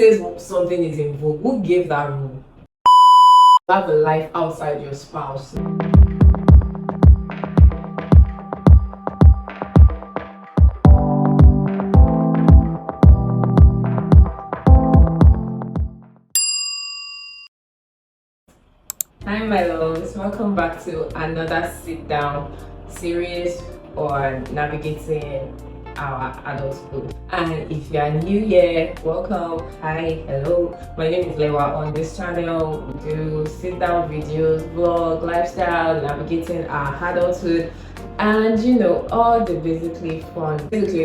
says something is in vogue? Who gave that rule? Have a life outside your spouse. Hi my loves, welcome back to another sit down series on navigating our adulthood. And if you are new here, welcome. Hi, hello, my name is Lewa. On this channel we do sit down videos, vlog, lifestyle, navigating our adulthood, and you know, all the basically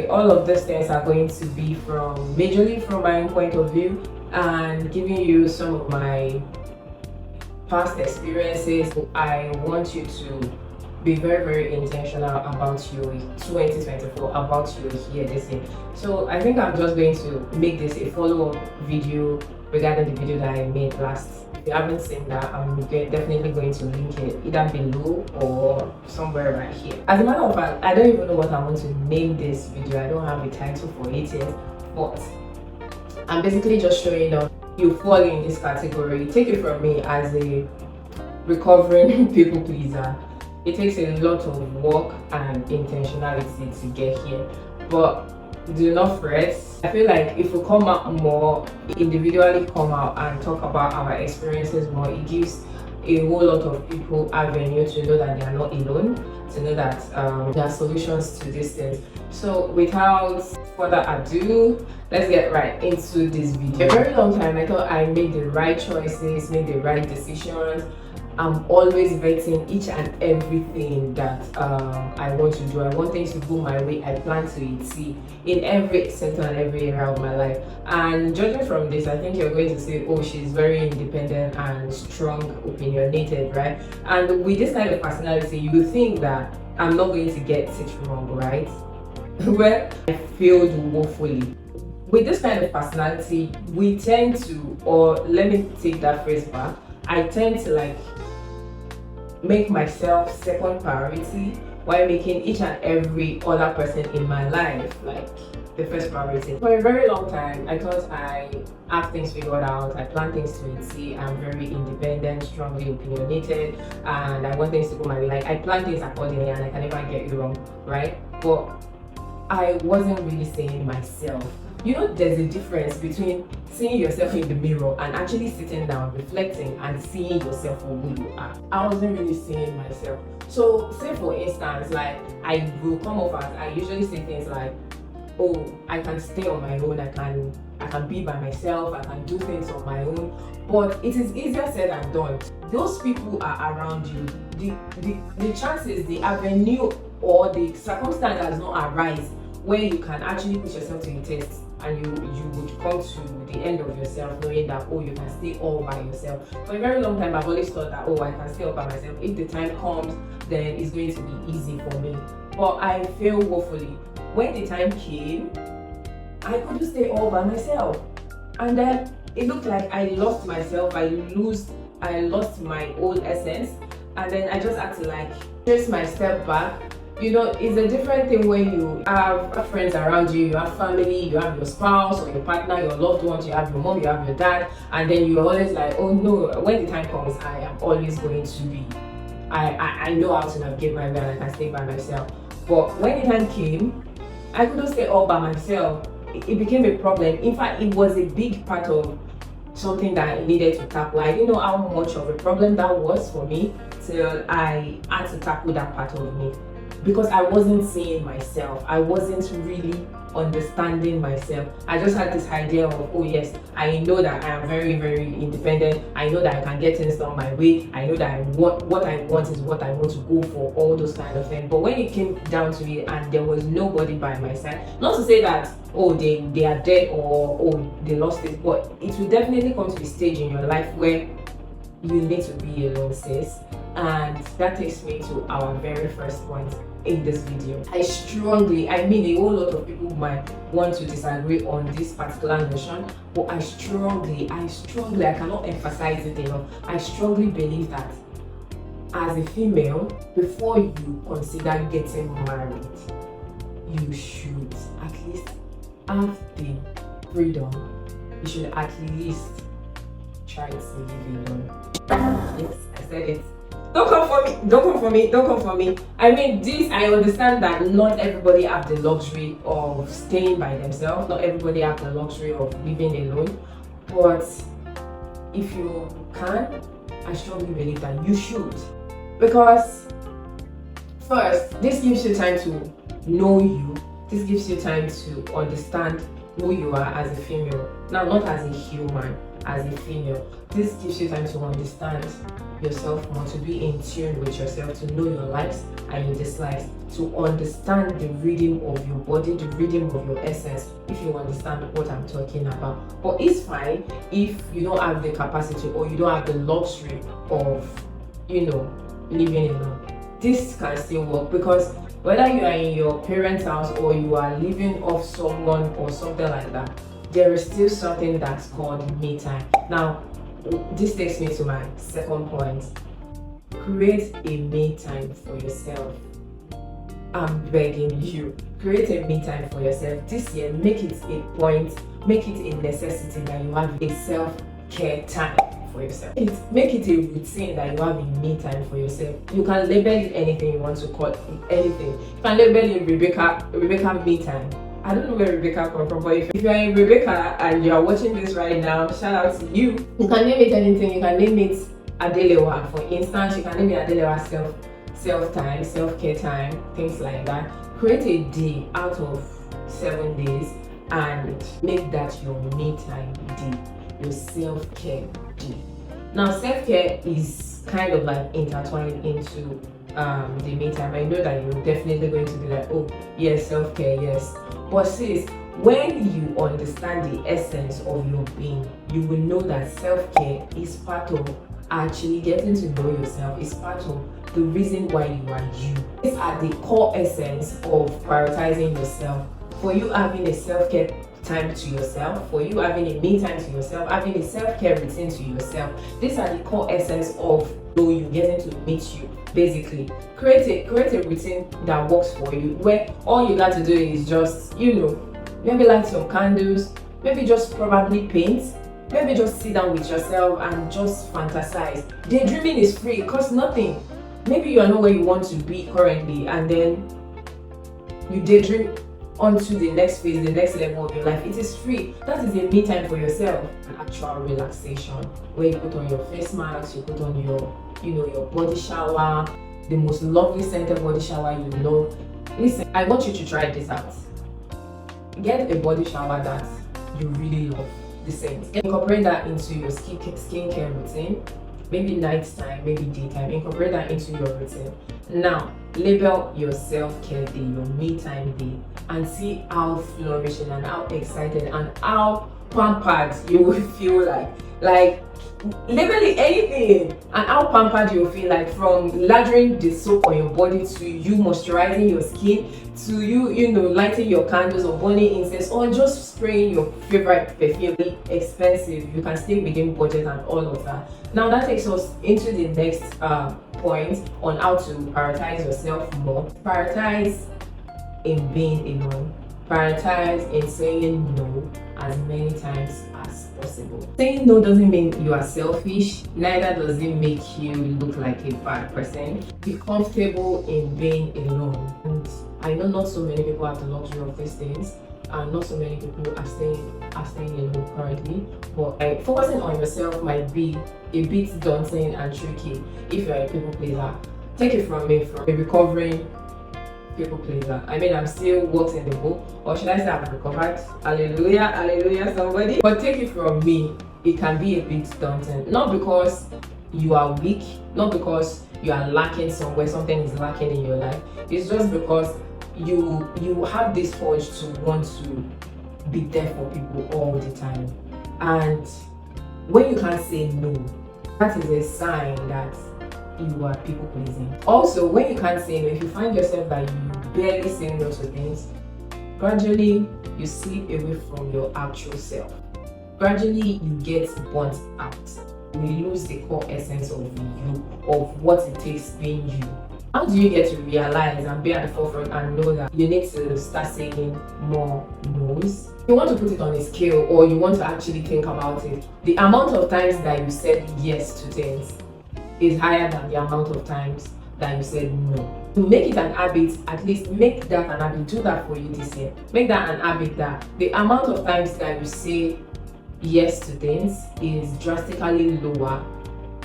all of these things are going to be majorly from my own point of view and giving you some of my past experiences. I want you to be very, very intentional about your 2024, about your year this year. So I think I'm just going to make this a follow-up video regarding the video that I made last. If you haven't seen that, I'm definitely going to link it either below or somewhere right here. As a matter of fact, I don't even know what I want to name this video. I don't have a title for it yet, but I'm basically just showing up. You fall in this category. Take it from me, as a recovering people pleaser, it takes a lot of work and intentionality to get here, but do not fret. I feel like if we come out more individually, come out and talk about our experiences more, it gives a whole lot of people avenue to know that they are not alone, to know that there are solutions to these things. So without further ado, let's get right into this video. A very long time I thought I made the right choices, made the right decisions. I'm always vetting each and everything that I want to do. I want things to go my way. I plan to see in every sector and every area of my life. And judging from this, I think you're going to say, oh, she's very independent and strong, opinionated, right? And with this kind of personality, you would think that I'm not going to get it wrong, right? Well, I failed woefully. With this kind of personality, we tend to, or let me take that phrase back, I tend to make myself second priority while making each and every other person in my life the first priority. For a very long time, I thought I have things figured out, I plan things to a T, I'm very independent, strongly opinionated, and I want things to go my way. I plan things accordingly and I can never get it wrong, right? But I wasn't really saying myself. You know, there's a difference between seeing yourself in the mirror and actually sitting down, reflecting, and seeing yourself for who you are. I wasn't really seeing myself. So, say for instance, I will come off as, I usually say things like, oh, I can stay on my own, I can be by myself, I can do things on my own. But it is easier said than done. Those people are around you. The chances, the avenue, or the circumstance does not arise where you can actually put yourself to a test and you would come to the end of yourself knowing that, oh, you can stay all by yourself. For a very long time, I've always thought that, oh, I can stay all by myself. If the time comes, then it's going to be easy for me. But I failed woefully. When the time came, I couldn't stay all by myself. And then it looked like I lost myself, I lost my own essence. And then I just had to trace my step back. You know, it's a different thing when you have friends around you, you have family, you have your spouse or your partner, your loved ones, you have your mom, you have your dad, and then you're always like, oh no, when the time comes, I am always going to be, I know how to navigate my way and I can stay by myself. But when the time came, I couldn't stay all by myself. It became a problem. In fact, it was a big part of something that I needed to tackle. I didn't know how much of a problem that was for me till I had to tackle that part of me. Because I wasn't seeing myself, I wasn't really understanding myself. I just had this idea of, oh yes, I know that I am very, very independent. I know that I can get things done my way. I know that what I want is what I want to go for, all those kind of things. But when it came down to it and there was nobody by my side, not to say that, oh, they are dead or oh, they lost it, but it will definitely come to a stage in your life where you need to be alone, sis. And that takes me to our very first point in this video. I mean a whole lot of people might want to disagree on this particular notion, but I strongly, I cannot emphasize it enough. I strongly believe that as a female, before you consider getting married, you should at least have the freedom you should at least try to live alone. Yes, I said it. Don't come for me, don't come for me, don't come for me. I mean, this, I understand that not everybody have the luxury of staying by themselves, not everybody have the luxury of living alone, but if you can, I strongly believe that you should. Because first, this gives you time to know you, this gives you time to understand who you are as a female. Now, not as a human, as a female. This gives you time to understand yourself more, to be in tune with yourself, to know your likes and your dislikes, to understand the rhythm of your body, the rhythm of your essence, if you understand what I'm talking about. But it's fine if you don't have the capacity or you don't have the luxury of, living alone. This can still work, because whether you are in your parents' house or you are living off someone or something like that, there is still something that's called me time. Now, this takes me to my second point. Create a me time for yourself. I'm begging you, create a me time for yourself. This year, make it a point, make it a necessity that you have a self-care time for yourself. Make it a routine that you have a me time for yourself. You can label it anything you want to call it, anything. You can label it Rebecca me time. I don't know where Rebecca come from, but if you are in Rebecca and you are watching this right now, shout out to you. You can name it anything. You can name it Adelewa. For instance, you can name it Adelewa self-time, self-care time, things like that. Create a day out of 7 days and make that your me time day, your self-care day. Now, self-care is kind of like intertwined into the me time. I know that you're definitely going to be like, oh yes, self-care, yes. But sis, when you understand the essence of your being, you will know that self-care is part of actually getting to know yourself, is part of the reason why you are you. These are the core essence of prioritizing yourself. For you having a self-care time to yourself, for you having a me time to yourself, having a self-care routine to yourself, these are the core essence of you getting to meet you. Basically, create a routine that works for you, where all you got to do is just, maybe light some candles, maybe just probably paint, maybe just sit down with yourself and just fantasize. Daydreaming is free, it costs nothing. Maybe you are not where you want to be currently, and then you daydream onto the next phase, the next level of your life. It is free. That is a me time for yourself. An actual relaxation where you put on your face mask, you put on your body shower, the most lovely scented body shower you love. Listen, I want you to try this out. Get a body shower that you really love, the scent. Incorporate that into your skincare routine. Maybe nighttime, maybe daytime. Incorporate that into your routine. Now, label your self-care day, your me time day, and see how flourishing and how excited and how pampered you will feel like literally anything, and how pampered you will feel, like from lathering the soap on your body, to you moisturizing your skin, to you lighting your candles or burning incense, or just spraying your favorite perfume. Expensive, you can stay within budget and all of that. Now that takes us into the next point on how to prioritize yourself more. Prioritize in being alone. Prioritize in saying no as many times as possible. Saying no doesn't mean you are selfish, neither does it make you look like a bad person. Be comfortable in being alone. And I know not so many people have the luxury of these things, and not so many people are staying alone currently. But focusing on yourself might be a bit daunting and tricky if you're a people pleaser. Take it from me, from a recovering people pleaser. I mean, I'm still works in the book, or should I say I've recovered? Hallelujah, hallelujah, somebody. But take it from me, it can be a bit daunting. Not because you are weak, not because you are lacking somewhere, something is lacking in your life. It's just because you have this urge to want to be there for people all the time. And when you can't say no, that is a sign that you are people pleasing. Also, when you can't say no, if you find yourself that you barely say no to things, gradually you slip away from your actual self. Gradually you get burnt out. You lose the core essence of you, of what it takes being you. How do you get to realize and be at the forefront and know that you need to start saying more no's? You want to put it on a scale, or you want to actually think about it. The amount of times that you said yes to things is higher than the amount of times that you said no. To make it an habit, at least make that an habit. Do that for you this year. Make that an habit, that the amount of times that you say yes to things is drastically lower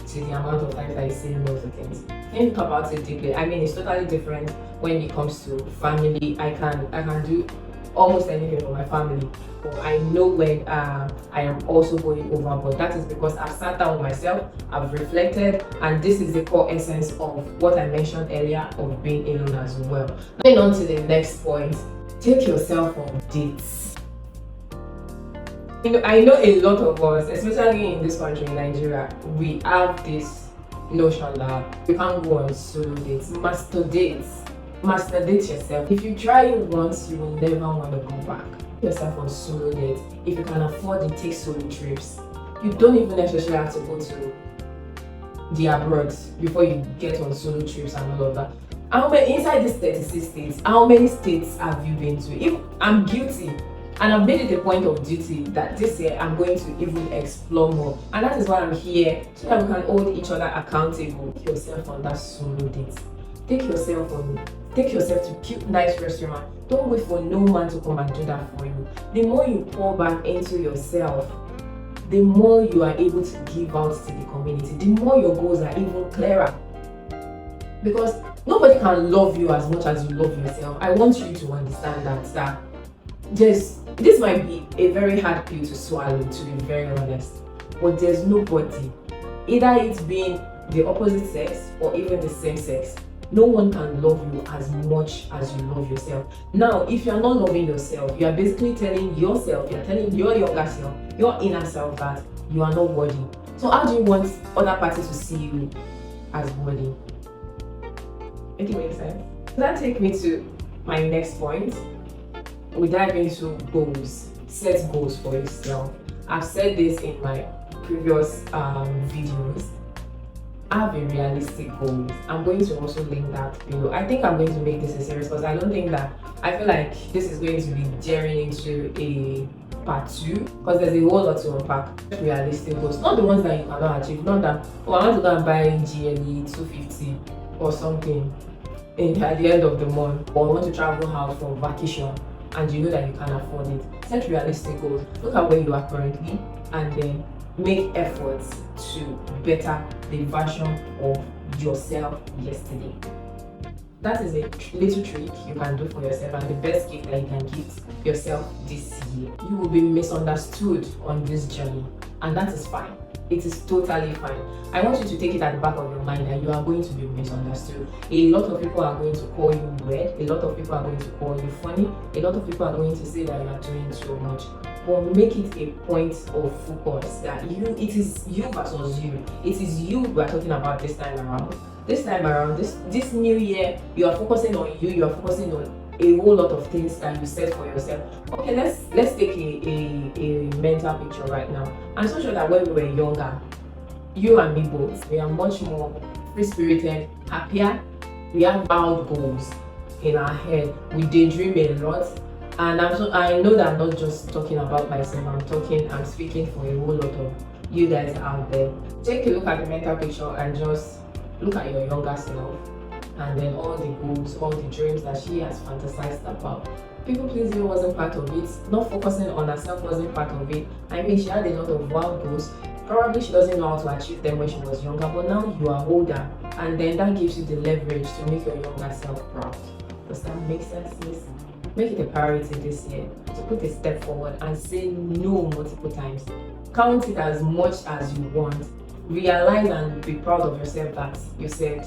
to the amount of times that you say no to things. Think about it deeply. I mean, it's totally different when it comes to family. I can do almost anything for my family, but I know when I am also going over. But that is because I've sat down with myself, I've reflected, and this is the core essence of what I mentioned earlier of being alone as well. Going on to the next point, take yourself on dates. I know a lot of us, especially in this country, in Nigeria, we have this notion that you can't go on solo dates. Masturbate yourself. If you try it once, you will never want to go back. Take yourself on solo dates. If you can afford it, take solo trips. You don't even necessarily have to go to the abroad before you get on solo trips and all of that. Inside these 36 states, how many states have you been to? If I'm guilty, and I've made it a point of duty that this year I'm going to even explore more. And that is why I'm here, so that we can hold each other accountable. Take yourself on that solo date. Take yourself to cute, nice restaurant. Don't wait for no man to come and do that for you. The more you pour back into yourself, the more you are able to give out to the community, the more your goals are even clearer. Because nobody can love you as much as you love yourself. I want you to understand that this might be a very hard pill to swallow, to be very honest, but there's nobody, either it's being the opposite sex or even the same sex, no one can love you as much as you love yourself. Now, if you're not loving yourself, you are basically telling yourself, you're telling your younger self, your inner self, that you are not worthy. So how do you want other parties to see you as worthy? Make it make sense? That takes me to my next point. We dive into goals. Set goals for yourself. I've said this in my previous videos. Have a realistic goal. I'm going to also link that below. I think I'm going to make this a series because I feel like this is going to be tearing into a part 2 because there's a whole lot to unpack. Realistic goals, not the ones that you cannot achieve, not that, oh, I want to go and buy GLE 250 or something at the end of the month, or I want to travel out for vacation and you know that you can afford it. Set realistic goals. Look at where you are currently and then make efforts to better the version of yourself yesterday. That is a little trick you can do for yourself, and the best gift that you can give yourself this year. You will be misunderstood on this journey, and that is fine. It is totally fine. I want you to take it at the back of your mind that you are going to be misunderstood. A lot of people are going to call you weird. A lot of people are going to call you funny. A lot of people are going to say that you are doing too much. But make it a point of focus that it is you versus you. It is you we are talking about this time around. This new year, you are focusing on you. You are focusing on a whole lot of things that you set for yourself. Okay, let's take a mental picture right now. I'm so sure that when we were younger, you and me both, we are much more free-spirited, happier. We have wild goals in our head. We daydream a lot. And I know that I'm not just talking about myself. I'm speaking for a whole lot of you guys out there. Take a look at the mental picture and just look at your younger self. And then all the goals, all the dreams that she has fantasized about. People pleasing wasn't part of it. Not focusing on herself wasn't part of it. I mean, she had a lot of wild goals. Probably she doesn't know how to achieve them when she was younger, but now you are older. And then that gives you the leverage to make your younger self proud. Does that make sense, miss? Make it a priority this year to put a step forward and say no multiple times. Count it as much as you want. Realize and be proud of yourself that you said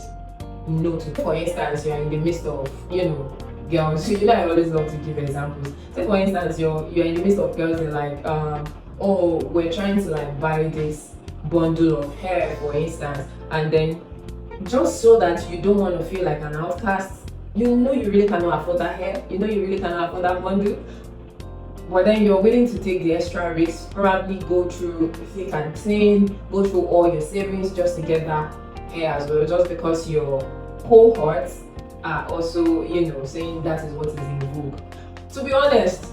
no to. For instance, you're in the midst of, girls. I always love to give examples. Say for instance, you're in the midst of girls and like, oh, we're trying to like buy this bundle of hair, for instance, and then just so that you don't want to feel like an outcast, you really cannot afford that hair, you really cannot afford that bundle, but then you're willing to take the extra risk, probably go through thick and thin, go through all your savings just to get that hair as well, just because you're cohorts are also, saying that is what is in vogue. To be honest,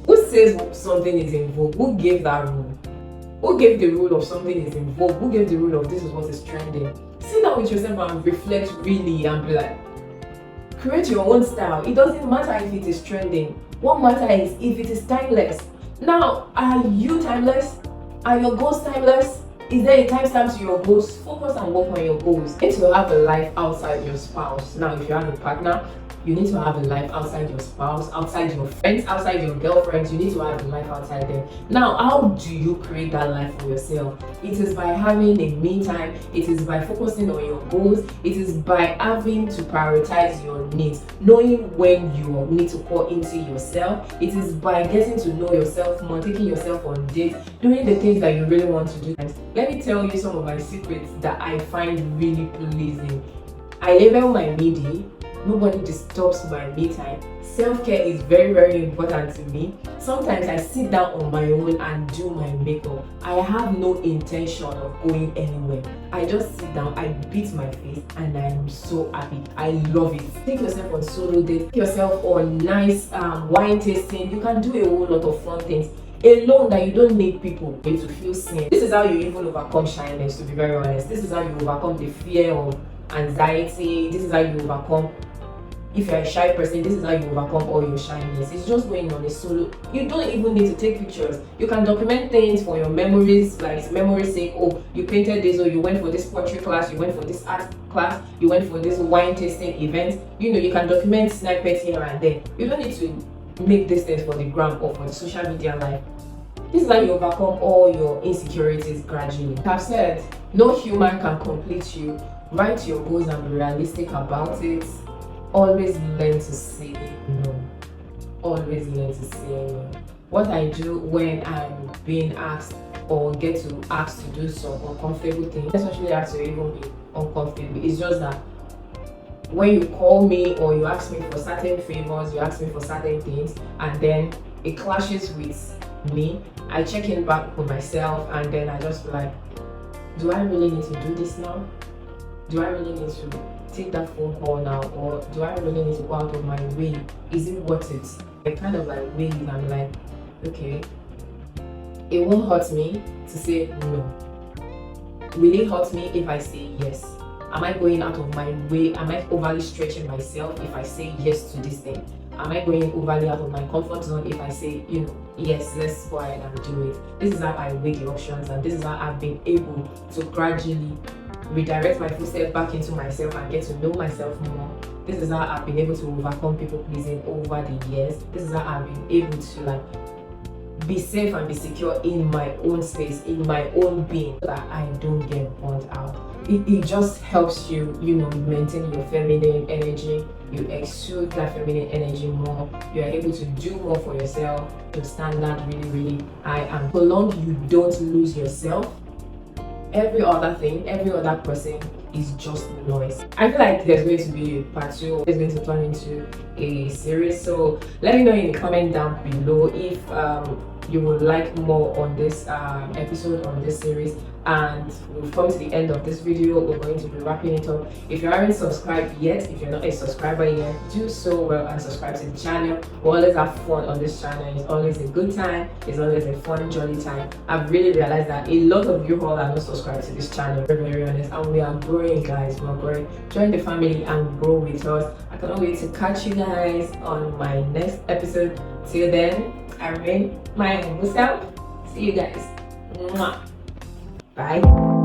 who says something is in vogue? Who gave that rule? Who gave the rule of something is in vogue? Who gave the rule of this is what is trending? Sit down with yourself and reflect really and be like, create your own style. It doesn't matter if it is trending. What matters is if it is timeless. Now, are you timeless? Are your goals timeless? Is there a timestamp to your goals? Focus and work on your goals. You need to have a life outside your spouse. Now, if you have a partner, you need to have a life outside your spouse, outside your friends, outside your girlfriends. You need to have a life outside them. Now, how do you create that life for yourself? It is by having a me time. It is by focusing on your goals. It is by having to prioritize your needs, knowing when you need to pour into yourself. It is by getting to know yourself more, taking yourself on dates, doing the things that you really want to do. Let me tell you some of my secrets that I find really pleasing. I label my me. Nobody disturbs my me time. Self-care is very, very important to me. Sometimes I sit down on my own and do my makeup. I have no intention of going anywhere. I just sit down, I beat my face, and I am so happy. I love it. Take yourself on solo dates, take yourself on nice wine tasting. You can do a whole lot of fun things alone that you don't need people to feel seen. This is how you even overcome shyness, to be very honest. This is how you overcome the fear of anxiety. This is how you overcome, if you're a shy person, this is how you overcome all your shyness. It's just going on a solo. You don't even need to take pictures. You can document things for your memories, like memory's sake. Oh, you painted this, or you went for this poetry class, you went for this art class, you went for this wine tasting event. You can document snippets here and there. You don't need to make this things for the gram or for the social media life. This is how you overcome all your insecurities gradually. I've said, no human can complete you. Write your goals and be realistic about it. Always learn to say no. Always learn to say no. What I do when I'm being asked or get to ask to do some uncomfortable things, especially have to even be uncomfortable, it's just that when you call me or you ask me for certain favors, you ask me for certain things, and then it clashes with me, I check in back with myself, and then I just be like, do I really need to do this now? Do I really need to take that phone call now, or do I really need to go out of my way? Is it worth it? I kind of like wait, and I'm like, okay, it won't hurt me to say no. Will it hurt me if I say yes? Am I going out of my way? Am I overly stretching myself if I say yes to this thing? Am I going overly out of my comfort zone if I say, yes, let's go ahead and do it? This is how I weigh the options, and this is how I've been able to gradually redirect my footsteps back into myself and get to know myself more. This is how I've been able to overcome people pleasing over the years. This is how I've been able to be safe and be secure in my own space, in my own being, so that I don't get burnt out. It just helps you, maintain your feminine energy. You exude that feminine energy more. You are able to do more for yourself. Your standard really, really high. And so long you don't lose yourself, every other thing, every other person is just noise. I feel like there's going to be a part 2. It's going to turn into a series. So let me know in the comment down below if you would like more on this episode, on this series. And we've come to the end of this video. We're going to be wrapping it up. If you haven't subscribed yet, if you're not a subscriber yet, do so well and subscribe to the channel. We always have fun on this channel. It's always a good time. It's always a fun, jolly time. I've really realized that a lot of you all are not subscribed to this channel, very, very honest. And we are growing, guys. We're growing. Join the family and grow with us. I cannot wait to catch you guys on my next episode. Till then, I remain my humble self. See you guys. Mwah. Bye.